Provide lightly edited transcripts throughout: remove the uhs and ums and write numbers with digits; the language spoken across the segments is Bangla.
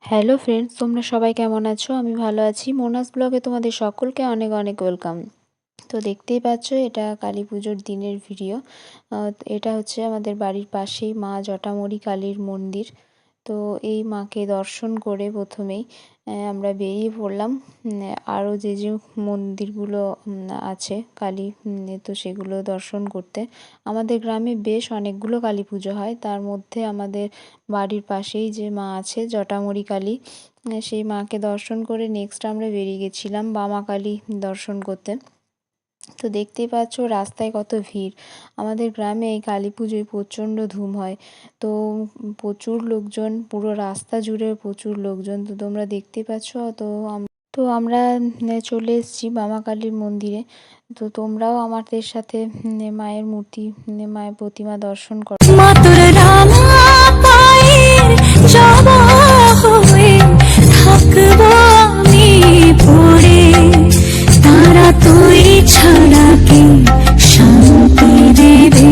হ্যালো ফ্রেন্ডস, তোমরা সবাই কেমন আছো? আমি ভালো আছি। মোনাস ব্লগে তোমাদের সকলকে অনেক অনেক ওয়েলকাম। তো দেখতেই পাচ্ছ, এটা কালী পুজোর দিনের ভিডিও। এটা হচ্ছে আমাদের বাড়ির পাশেই মা জটামরি কালীর মন্দির। তো এই মাকে দর্শন করে প্রথমেই আমরা বেরিয়ে পড়লাম আরও যে মন্দিরগুলো আছে কালী, তো সেগুলো দর্শন করতে। আমাদের গ্রামে বেশ অনেকগুলো কালী পুজো হয়, তার মধ্যে আমাদের বাড়ির পাশেই যে মা আছে জটামরি কালী, সেই মাকে দর্শন করে নেক্সট আমরা বেরিয়ে গেছিলাম বামা কালী দর্শন করতে। তো দেখতেই পাচ্ছ রাস্তায় কত ভিড়। আমাদের গ্রামে এই কালী পুজোয় প্রচণ্ড ধুম হয়। তো প্রচুর লোকজন, পুরো রাস্তা জুড়ে প্রচুর লোকজন। তো তোমরা দেখতেই পাচ্ছ। তো আমরা চলে এসেছি বামা কালীর মন্দিরে। তো তোমরাও আমাদের সাথে মায়ের মূর্তি, মায়ের প্রতিমা দর্শন করো। ছাড়া কি শান্তি দেবে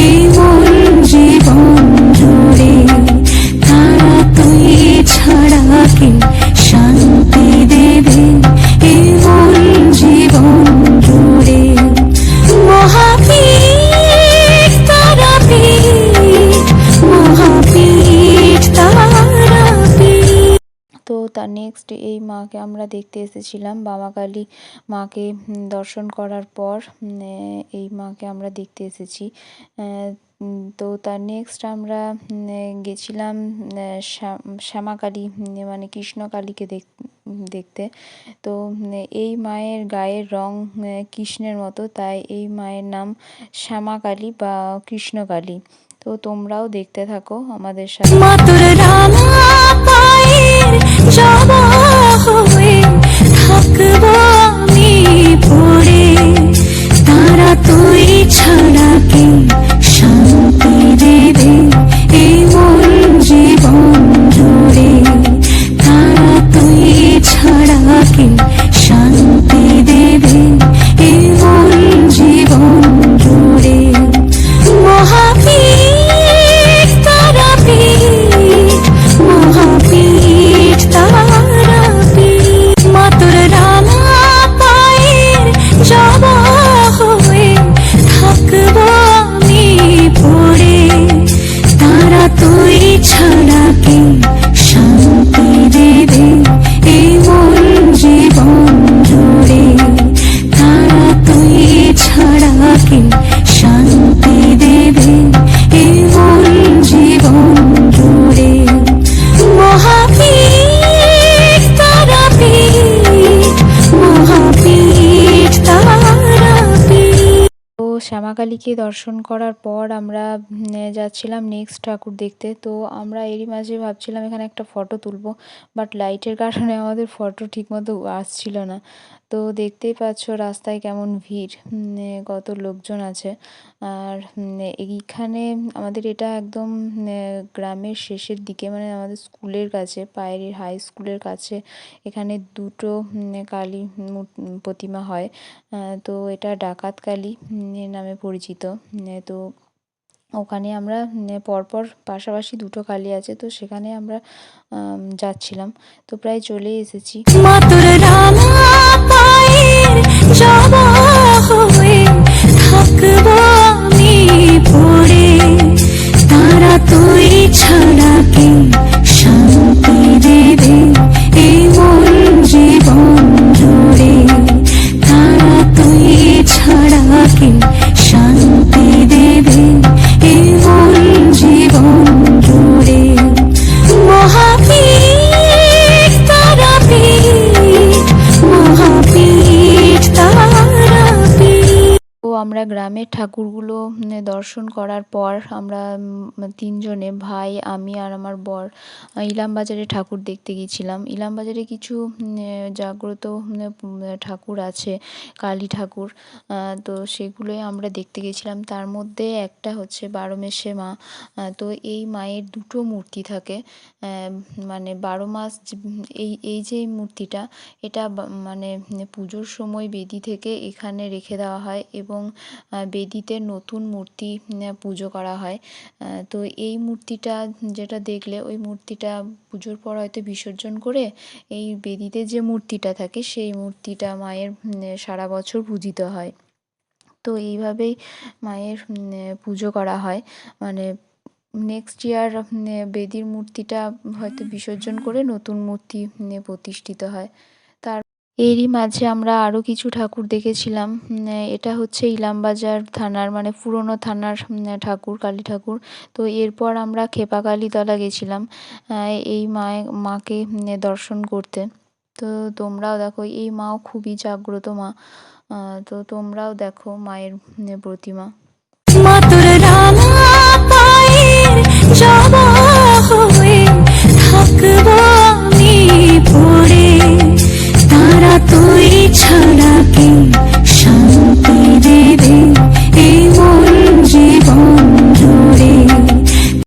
এই মন জীবন জুড়ে, তারা তুই ছাড়া কি শান্তি দেবে এই মন জীবন জুড়ে। মহাপীঠ তারাপীঠ, মহাপীঠ তারাপীঠ। তো তার নেক্সট এই মাকে আমরা দেখতে এসেছিলাম বামা কালী মাকে দর্শন করার পর এই মাকে আমরা দেখতে এসেছি। তো তার নেক্সট আমরা গেছিলাম শ্যামাকালী, মানে কৃষ্ণকালীকে দেখতে। তো এই মায়ের গায়ের রং কৃষ্ণের মতো, তাই এই মায়ের নাম শ্যামাকালী বা কৃষ্ণকালী। তো তোমরাও দেখতে থাকো আমাদের সাথে। তারা তুই ছাড়া কি শান্তি দেবে এই মন জীবন জুড়ে, তারা তুই ছাড়া কি শান্তি দেবে এই মন জীবন জুড়ে। মহাপীঠ তারাপীঠ, মহাপীঠ তারাপীঠ। মাতর রানা পায়ের জবা হয়ে থাকবো আমি পড়ে, তারা তুই ছাড়া কি শান্তি দেবে এই মন জীবন জুড়ে, তারা তুই ছাড়া কি শান্তি দেবে এই মন জীবন জুড়ে। মহাপীঠ তারাপীঠ, মহাপীঠ তারাপীঠ। তো শ্যামাকালীকে দর্শন করার পর আমরা যাচ্ছিলাম নেক্সট ঠাকুর দেখতে। তো আমরা এরই মাঝে ভাবছিলাম এখানে একটা ফটো তুলবো, বাট লাইটের কারণে আমাদের ফটো ঠিকমতো আসছিল না। তো দেখতেই পাচ্ছ রাস্তায় কেমন ভিড়, কত লোকজন আছে। আর এইখানে আমাদের এটা একদম গ্রামের শেষের দিকে, মানে আমাদের স্কুলের কাছে, পায়েরি হাই স্কুলের কাছে এখানে দুটো কালী প্রতিমা হয়। তো এটা ডাকাত কালী নামে পরিচিত। তো ওখানে আমরা পরপর পাশাপাশি দুটো কালী আছে, তো সেখানে আমরা যাচ্ছিলাম। তো প্রায় চলেই এসেছি। মাতর রানা পায়ের জবা হয়ে থাকবো আমি পড়ে, তারা তুই ছাড়া কি শান্তি দেবে এই মন জীবন জুড়ে, তারা তুই ছাড়া কি শান্তি দেবে এই মন জীবন জুড়ে। মহাপীঠ তারাপীঠ, মহাপীঠ তারাপীঠ। তো আমরা গ্রামের ঠাকুরগুলো দর্শন করার পর আমরা তিনজনে, ভাই, আমি আর আমার বর, ইলামবাজারে ঠাকুর দেখতে গিয়েছিলাম। ইলামবাজারে কিছু জাগ্রত ঠাকুর আছে, কালী ঠাকুর। তো সেগুলোই আমরা দেখতে গেছিলাম। তার মধ্যে একটা হচ্ছে বারোমেশে মা। তো এই মায়ের দুটো মূর্তি থাকে, মানে 12 মাস এই যে মূর্তিটা, এটা মানে পুজোর সময় বেদি থেকে এখানে রেখে দেওয়া হয় এবং বেদিতে নতুন মূর্তি পুজো করা হয়। তো এই মূর্তিটা যেটা দেখলে, ওই মূর্তিটা পুজোর পর হয়তো বিসর্জন করে এই বেদিতে যে মূর্তিটা থাকে সেই মূর্তিটা মায়ের সারা বছর পূজিত হয়। তো এইভাবেই মায়ের পুজো করা হয়। মানে নেক্সট ইয়ার বেদির মূর্তিটা হয়তো বিসর্জন করে নতুন মূর্তি প্রতিষ্ঠিত হয়। তার এরই মাঝে আমরা আরও কিছু ঠাকুর দেখেছিলাম। এটা হচ্ছে ইলামবাজার থানার, মানে পুরনো থানার ঠাকুর, কালী ঠাকুর। তো এরপর আমরা খেপাকালীতলা গেছিলাম এই মাকে দর্শন করতে। তো তোমরাও দেখো, এই মাও খুবই জাগ্রত মা। তো তোমরাও দেখো মায়ের প্রতিমা।